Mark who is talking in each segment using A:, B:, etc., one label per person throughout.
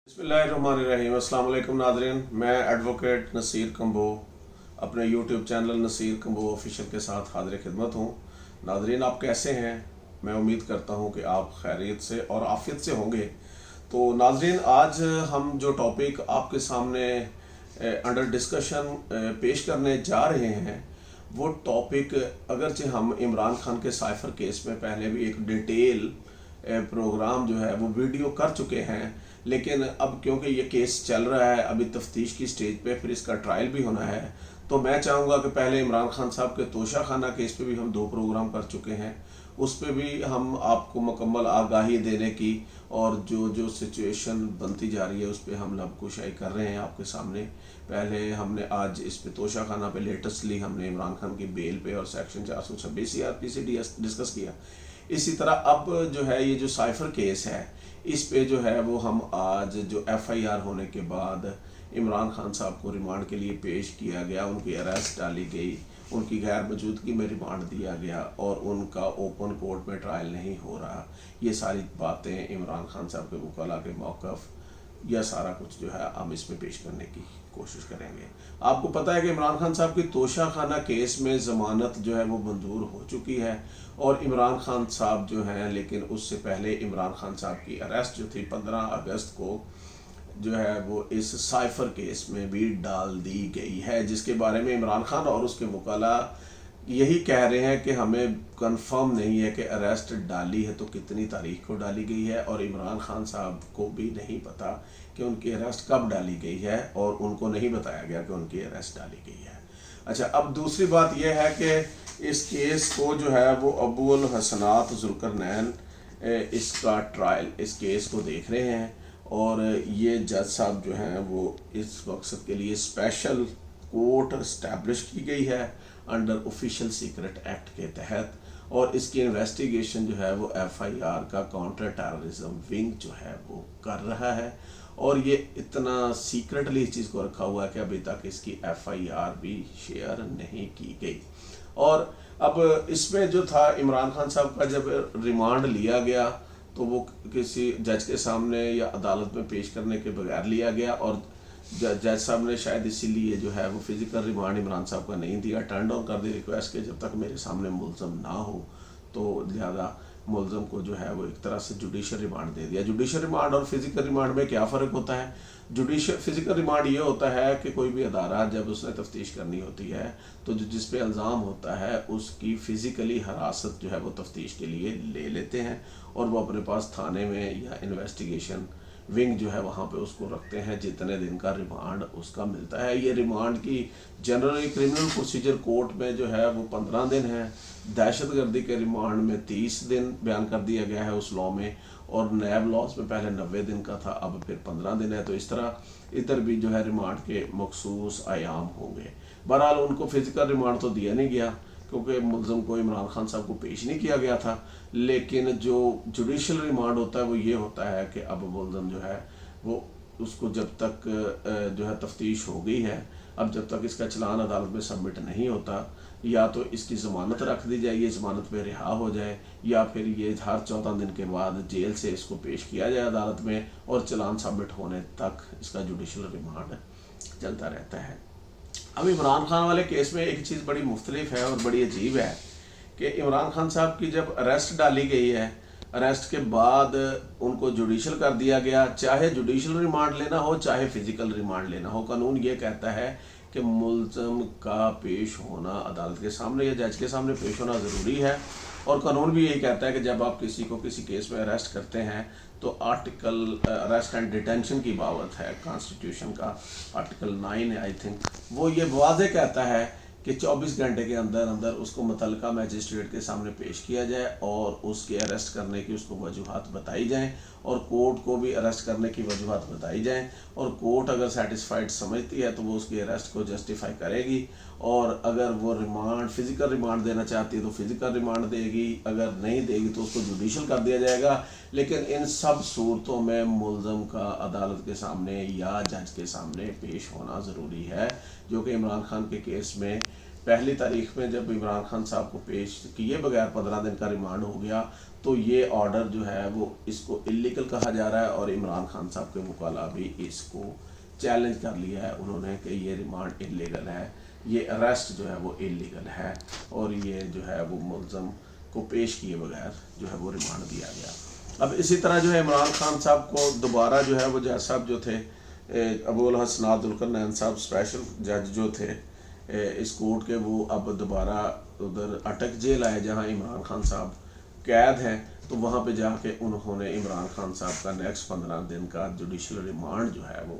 A: बिस्मिल्लाहिर्रहमानिर्रहीम। अस्सलाम वालेकुम नाज़रीन, मैं एडवोकेट नसीर कंबो अपने YouTube channel Naseer Kamboh official के साथ हाजिर खिदमत हूँ। नाज़रीन, आप कैसे हैं? मैं उम्मीद करता हूँ कि आप खैरियत से और आफियत से होंगे। तो नाज़रीन, आज हम जो टॉपिक आपके सामने अंडर डिस्कशन पेश करने जा रहे हैं, वो टॉपिक अगरचे हम इमरान खान के साइफर केस में पहले भी एक डिटेल प्रोग्राम जो है वो वीडियो कर चुके हैं, लेकिन अब क्योंकि ये केस चल रहा है, अभी तफ्तीश की स्टेज पे, फिर इसका ट्रायल भी होना है, तो मैं चाहूँगा कि पहले इमरान खान साहब के तोशा खाना केस पे भी हम 2 प्रोग्राम कर चुके हैं, उस पे भी हम आपको मुकम्मल आगाही देने की और जो जो सिचुएशन बनती जा रही है उस पर हम लबकुशाई कर रहे हैं आपके सामने। पहले हमने आज इस पे तोशा खाना पे लेटेस्टली हमने इमरान खान की बेल पे और सेक्शन 426 CRPC से डिस्कस किया। इसी तरह अब जो है ये जो साइफर केस है, इस पे जो है वो हम आज जो FIR होने के बाद इमरान खान साहब को रिमांड के लिए पेश किया गया, उनकी अरेस्ट डाली गई, उनकी गैर मौजूदगी में रिमांड दिया गया और उनका ओपन कोर्ट में ट्रायल नहीं हो रहा। ये सारी बातें इमरान खान साहब के वकाला के मौक़िफ़, यह सारा कुछ जो है हम इसमें पेश करने की कोशिश करेंगे। आपको पता है कि इमरान खान साहब की तोशा खाना केस में ज़मानत जो है वो मंजूर हो चुकी है और इमरान खान साहब जो हैं, लेकिन उससे पहले इमरान खान साहब की अरेस्ट जो थी 15 अगस्त को जो है वो इस साइफर केस में भी डाल दी गई है, जिसके बारे में इमरान खान और उसके वकाला यही कह रहे हैं कि हमें कंफर्म नहीं है कि अरेस्ट डाली है तो कितनी तारीख को डाली गई है, और इमरान खान साहब को भी नहीं पता कि उनकी अरेस्ट कब डाली गई है और उनको नहीं बताया गया कि उनकी अरेस्ट डाली गई है। अच्छा, अब दूसरी बात यह है कि इस केस को जो है वो अबुल हसनात जुल्करनैन इसका ट्रायल, इस केस को देख रहे हैं और ये जज साहब जो हैं वो इस मकसद के लिए स्पेशल कोर्ट इस्टेब्लिश की गई है अंडर ऑफिशियल सीक्रेट एक्ट के तहत, और इसकी इन्वेस्टिगेशन जो है वो FIR का काउंटर टेररिज्म विंग जो है वो कर रहा है, और ये इतना सीक्रेटली इस चीज़ को रखा हुआ है कि अभी तक इसकी FIR भी शेयर नहीं की गई। और अब इसमें जो था इमरान खान साहब का जब रिमांड लिया गया तो वो किसी जज के सामने या अदालत में पेश करने के बगैर लिया गया, और जज साहब ने शायद इसीलिए जो है वो फिजिकल रिमांड इमरान साहब का नहीं दिया, टर्न डाउन कर दी रिक्वेस्ट के जब तक मेरे सामने मुलज़म ना हो, तो लिहाजा मुलज़म को जो है वो एक तरह से जुडिशल रिमांड दे दिया। जुडिशल रिमांड और फिजिकल रिमांड में क्या फ़र्क होता है? फिजिकल रिमांड ये होता है कि कोई भी अदारा जब उसने तफ्तीश करनी होती है तो जिस पे इल्ज़ाम होता है उसकी फ़िज़िकली हरासत जो है वो तफ्तीश के लिए ले लेते हैं और वो अपने पास थाने में या इन्वेस्टिगेशन विंग जो है वहाँ पे उसको रखते हैं, जितने दिन का रिमांड उसका मिलता है। ये रिमांड की जनरली क्रिमिनल प्रोसीजर कोर्ट में जो है वो 15 दिन है, दहशतगर्दी के रिमांड में 30 दिन बयान कर दिया गया है उस लॉ में, और नैब लॉज में पहले 90 दिन का था, अब फिर 15 दिन है। तो इस तरह इधर भी जो है रिमांड के मखसूस आयाम होंगे। बहरहाल उनको फिजिकल रिमांड तो दिया नहीं गया क्योंकि मुलज़म को इमरान खान साहब को पेश नहीं किया गया था, लेकिन जो जुडिशल रिमांड होता है वो ये होता है कि अब मुलज़म जो है वो उसको जब तक जो है तफ्तीश हो गई है, अब जब तक इसका चलान अदालत में सबमिट नहीं होता, या तो इसकी ज़मानत रख दी जाए, ये ज़मानत पे रिहा हो जाए, या फिर ये हर 14 दिन के बाद जेल से इसको पेश किया जाए अदालत में और चलान सबमिट होने तक इसका जुडिशल रिमांड चलता रहता है। अब इमरान खान वाले केस में एक चीज़ बड़ी मुख्तलिफ है और बड़ी अजीब है कि इमरान खान साहब की जब अरेस्ट डाली गई है, अरेस्ट के बाद उनको जुडिशल कर दिया गया, चाहे जुडिशल रिमांड लेना हो चाहे फिजिकल रिमांड लेना हो, कानून ये कहता है कि मुल्ज़म का पेश होना अदालत के सामने या जज के सामने पेश होना ज़रूरी है, और कानून भी यही कहता है कि जब आप किसी को किसी केस में अरेस्ट करते हैं तो आर्टिकल अरेस्ट एंड डिटेंशन की बावत है, कॉन्स्टिट्यूशन का आर्टिकल 9 है आई थिंक, वो ये वाज़े कहता है कि 24 घंटे के अंदर अंदर उसको मुतल्लिका मैजिस्ट्रेट के सामने पेश किया जाए और उसके अरेस्ट करने की उसको वजूहात बताई जाएं, और कोर्ट को भी अरेस्ट करने की वजूहात बताई जाएं, और कोर्ट अगर सेटिस्फाइड समझती है तो वो उसकी अरेस्ट को जस्टिफाई करेगी, और अगर वो रिमांड फिजिकल रिमांड देना चाहती है तो फिजिकल रिमांड देगी, अगर नहीं देगी तो उसको जुडिशल कर दिया जाएगा। लेकिन इन सब सूरतों में मुल्ज़म का अदालत के सामने या जज के सामने पेश होना ज़रूरी है, जो कि इमरान खान के केस में पहली तारीख में जब इमरान खान साहब को पेश किए बगैर 15 दिन का रिमांड हो गया, तो ये ऑर्डर जो है वो इसको इलीगल कहा जा रहा है, और इमरान खान साहब के वकाला भी इसको चैलेंज कर लिया है उन्होंने कि ये रिमांड इलीगल है, ये अरेस्ट जो है वो इलीगल है, और ये जो है वो मुलज़म को पेश किए बगैर जो है वो रिमांड दिया गया। अब इसी तरह जो है इमरान खान साहब को दोबारा जो है वो जज साहब जो थे अबुल हसनात जुल्करनैन साहब स्पेशल जज जो थे इस कोर्ट के, वो अब दोबारा उधर अटक जेल आए जहां इमरान खान साहब कैद हैं, तो वहां पे जाके उन्होंने इमरान खान साहब का नेक्स्ट 15 दिन का जुडिशल रिमांड जो है वो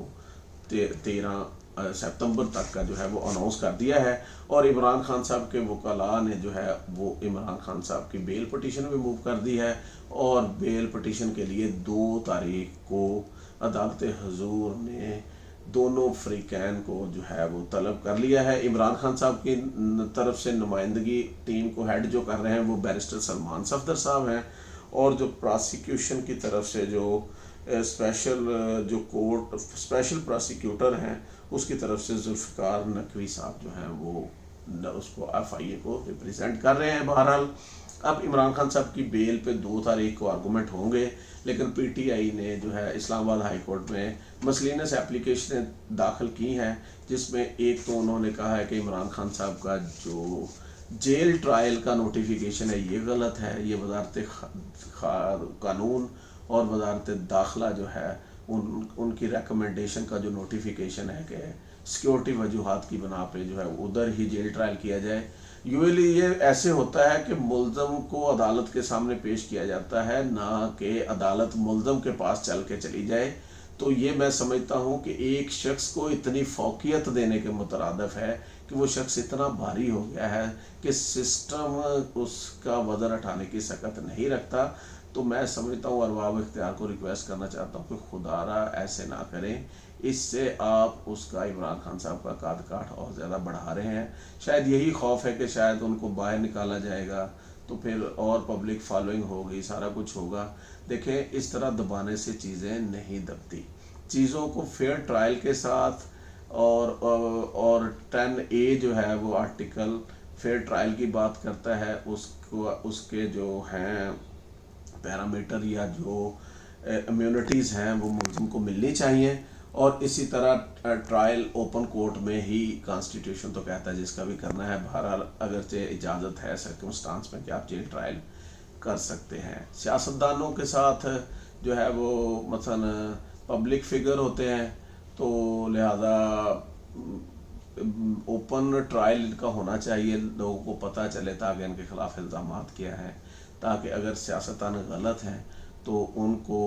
A: 13 सितंबर तक का जो है वो अनाउंस कर दिया है। और इमरान खान साहब के वकाला ने जो है वो इमरान खान साहब की बेल पटिशन भी मूव कर दी है, और बेल पटिशन के लिए 2 तारीख को अदालत हुजूर ने दोनों फ्रीकैन को जो है वो तलब कर लिया है। इमरान खान साहब की तरफ से नुमाइंदगी टीम को हेड जो कर रहे हैं वो बैरिस्टर सलमान सफदर साहब हैं, और जो प्रोसिक्यूशन की तरफ से जो स्पेशल जो कोर्ट स्पेशल प्रोसिक्यूटर हैं उसकी तरफ से जुल्फ़िकार नकवी साहब जो हैं वो उसको FIA को रिप्रेजेंट कर रहे हैं। बहरहाल अब इमरान खान साहब की बेल पे 2 तारीख को आर्गूमेंट होंगे, लेकिन PTI ने जो है इस्लामाबाद हाई कोर्ट में मसलिनस एप्लीकेशनें दाखिल की हैं, जिसमें एक तो उन्होंने कहा है कि इमरान खान साहब का जो जेल ट्रायल का नोटिफिकेशन है ये गलत है, ये वजारत कानून और वजारत दाखिला जो है उनकी रिकमेंडेशन का जो नोटिफिकेशन है कि सिक्योरिटी वजूहात की बना पे जो है उधर ही जेल ट्रायल किया जाए। यूजुअली ये ऐसे होता है कि मुल्ज़म को अदालत के सामने पेश किया जाता है, ना कि अदालत मुल्ज़म के पास चल के चली जाए। तो ये मैं समझता हूँ कि एक शख्स को इतनी फौकियत देने के मुतरादफ है कि वो शख्स इतना भारी हो गया है कि सिस्टम उसका वज़न उठाने की सकत नहीं रखता। तो मैं समझता हूँ अरबाब इख्तियार को रिक्वेस्ट करना चाहता हूँ कि खुदारा ऐसे ना करें, इससे आप उसका इमरान खान साहब का काद काठ और ज़्यादा बढ़ा रहे हैं। शायद यही खौफ है कि शायद उनको बाहर निकाला जाएगा तो फिर और पब्लिक फॉलोइंग होगी, सारा कुछ होगा। देखें, इस तरह दबाने से चीज़ें नहीं दबती। चीज़ों को फेयर ट्रायल के साथ और 10A जो है वो आर्टिकल फेयर ट्रायल की बात करता है, उसके जो हैं पैरामीटर या जो इम्यूनिटीज़ हैं वो मुल्ज़िम को मिलनी चाहिए। और इसी तरह ट्रायल ओपन कोर्ट में ही कॉन्स्टिट्यूशन तो कहता है जिसका भी करना है। बहरहाल अगरचे इजाज़त है सर्कमस्टांस में कि आप जेल ट्रायल कर सकते हैं। सियासतदानों के साथ जो है वो मसलन पब्लिक फिगर होते हैं, तो लिहाजा ओपन ट्रायल इनका होना चाहिए, लोगों को पता चले ताकि इनके खिलाफ इल्ज़ामात क्या हैं, ताकि अगर सियासतदान गलत हैं तो उनको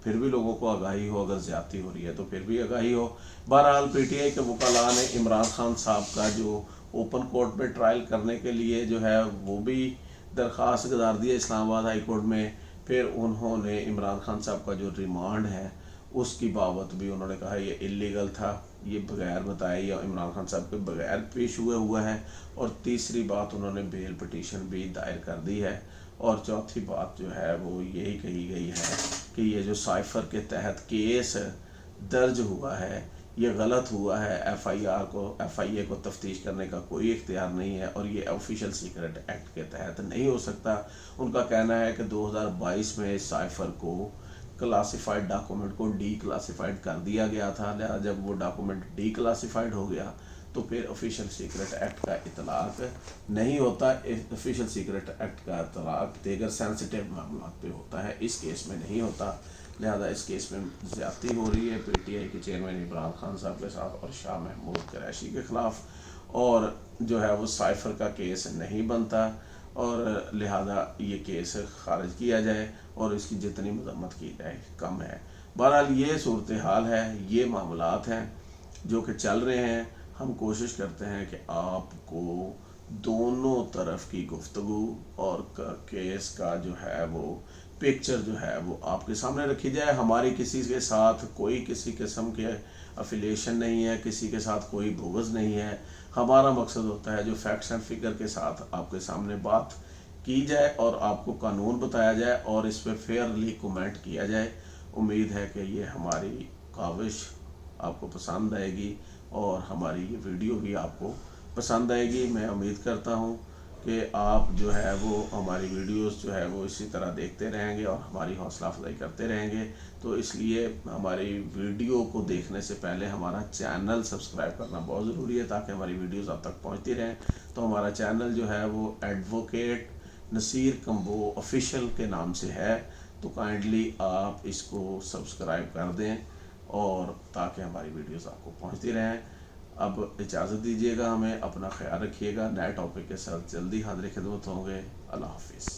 A: फिर भी लोगों को आगाही हो, अगर ज़्यादती हो रही है तो फिर भी आगाही हो। बहरहाल PTI के वकाला ने इमरान खान साहब का जो ओपन कोर्ट में ट्रायल करने के लिए जो है वो भी दरख्वास्त गुजार दिया इस्लामाबाद हाई कोर्ट में। फिर उन्होंने इमरान खान साहब का जो रिमांड है उसकी बाबत भी उन्होंने कहा ये इलीगल था, ये बगैर बताए या इमरान खान साहब के बगैर पेश हुआ है। और तीसरी बात, उन्होंने बेल पटिशन भी दायर कर दी है। और चौथी बात जो है वो यही कही गई है कि ये जो साइफर के तहत केस दर्ज हुआ है ये गलत हुआ है। FIA को तफ्तीश करने का कोई इख्तियार नहीं है, और ये ऑफिशियल सीक्रेट एक्ट के तहत नहीं हो सकता। उनका कहना है कि 2022 में साइफर को क्लासिफाइड डॉक्यूमेंट को डी क्लासिफाइड कर दिया गया था, लिहाजा जब वो डॉक्यूमेंट डी क्लासिफाइड हो गया तो फिर ऑफिशियल सीक्रेट एक्ट का इतलाक नहीं होता। ऑफिशियल सीक्रेट एक्ट का इतलाक दीगर सेंसिटिव मामलों पे होता है, इस केस में नहीं होता। लिहाजा इस केस में ज़्यादती हो रही है PTI के चेयरमैन इमरान खान साहब के साथ और शाह महमूद कुरैशी के ख़िलाफ़, और जो है वो साइफर का केस नहीं बनता, और लिहाजा ये केस खारिज किया जाए और इसकी जितनी मजम्मत की जाए कम है। बहरहाल ये सूरत हाल है, ये मामलात हैं जो कि चल रहे हैं। हम कोशिश करते हैं कि आपको दोनों तरफ की गुफ्तगू और केस का जो है वो पिक्चर जो है वो आपके सामने रखी जाए। हमारी किसी के साथ कोई किसी किस्म के अफिलिएशन नहीं है, किसी के साथ कोई बुग़्ज़ नहीं है। हमारा मकसद होता है जो फैक्ट्स एंड फिगर के साथ आपके सामने बात की जाए और आपको कानून बताया जाए और इस पर फेयरली कमेंट किया जाए। उम्मीद है कि ये हमारी काविश आपको पसंद आएगी और हमारी ये वीडियो भी आपको पसंद आएगी। मैं उम्मीद करता हूँ कि आप जो है वो हमारी वीडियोस जो है वो इसी तरह देखते रहेंगे और हमारी हौसला अफजाई करते रहेंगे। तो इसलिए हमारी वीडियो को देखने से पहले हमारा चैनल सब्सक्राइब करना बहुत ज़रूरी है, ताकि हमारी वीडियोस आप तक पहुंचती रहें। तो हमारा चैनल जो है वो एडवोकेट नसीर कंबो ऑफिशियल के नाम से है, तो काइंडली आप इसको सब्सक्राइब कर दें और ताकि हमारी वीडियोस आपको पहुंचती रहें। अब इजाज़त दीजिएगा हमें, अपना ख्याल रखिएगा। नए टॉपिक के साथ जल्दी हाजिर खिदमत होंगे। अल्लाह हाफिज़।